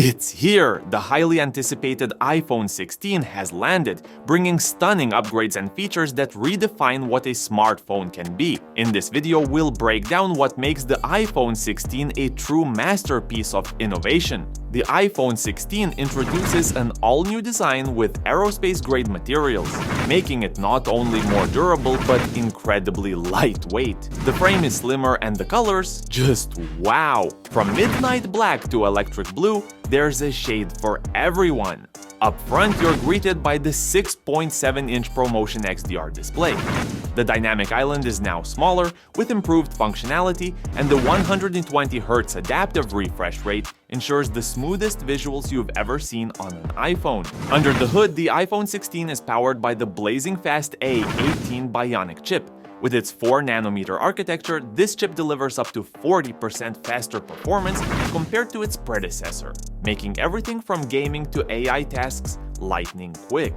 It's here! The highly anticipated iPhone 16 has landed, bringing stunning upgrades and features that redefine what a smartphone can be. In this video, we'll break down what makes the iPhone 16 a true masterpiece of innovation. The iPhone 16 introduces an all-new design with aerospace-grade materials, making it not only more durable but incredibly lightweight. The frame is slimmer and the colors, just wow! From midnight black to electric blue, there's a shade for everyone. Up front, you're greeted by the 6.7-inch ProMotion XDR display. The dynamic island is now smaller, with improved functionality, and the 120Hz adaptive refresh rate ensures the smoothest visuals you've ever seen on an iPhone. Under the hood, the iPhone 16 is powered by the blazing fast A18 Bionic chip. With its 4nm architecture, this chip delivers up to 40% faster performance compared to its predecessor, making everything from gaming to AI tasks lightning quick.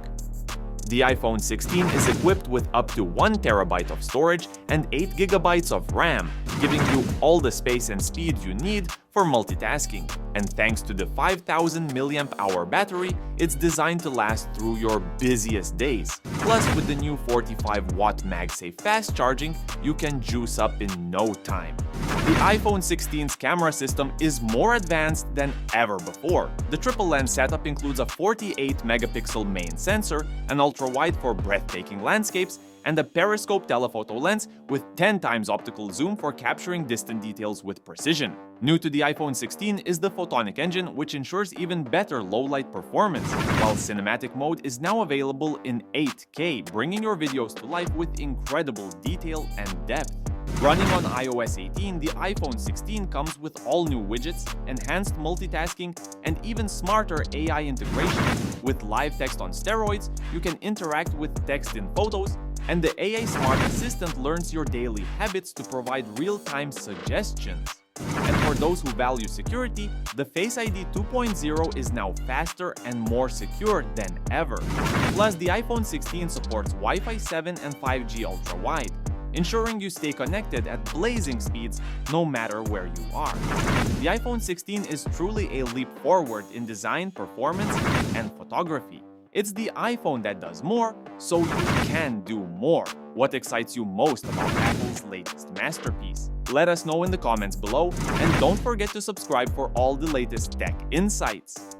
The iPhone 16 is equipped with up to 1TB of storage and 8GB of RAM, giving you all the space and speed you need for multitasking. And thanks to the 5000 mAh battery, it's designed to last through your busiest days. Plus, with the new 45W MagSafe fast charging, you can juice up in no time. The iPhone 16's camera system is more advanced than ever before. The triple lens setup includes a 48-megapixel main sensor, an ultra-wide for breathtaking landscapes, and a periscope telephoto lens with 10 times optical zoom for capturing distant details with precision. New to the iPhone 16 is the Photonic engine, which ensures even better low-light performance, while cinematic mode is now available in 8K, bringing your videos to life with incredible detail and depth. Running on iOS 18, the iPhone 16 comes with all new widgets, enhanced multitasking, and even smarter AI integration. With live text on steroids, you can interact with text in photos, and the AI Smart Assistant learns your daily habits to provide real-time suggestions. And for those who value security, the Face ID 2.0 is now faster and more secure than ever. Plus, the iPhone 16 supports Wi-Fi 7 and 5G ultra-wide, ensuring you stay connected at blazing speeds no matter where you are. The iPhone 16 is truly a leap forward in design, performance, and photography. It's the iPhone that does more, so you can do more. What excites you most about Apple's latest masterpiece? Let us know in the comments below, and don't forget to subscribe for all the latest tech insights.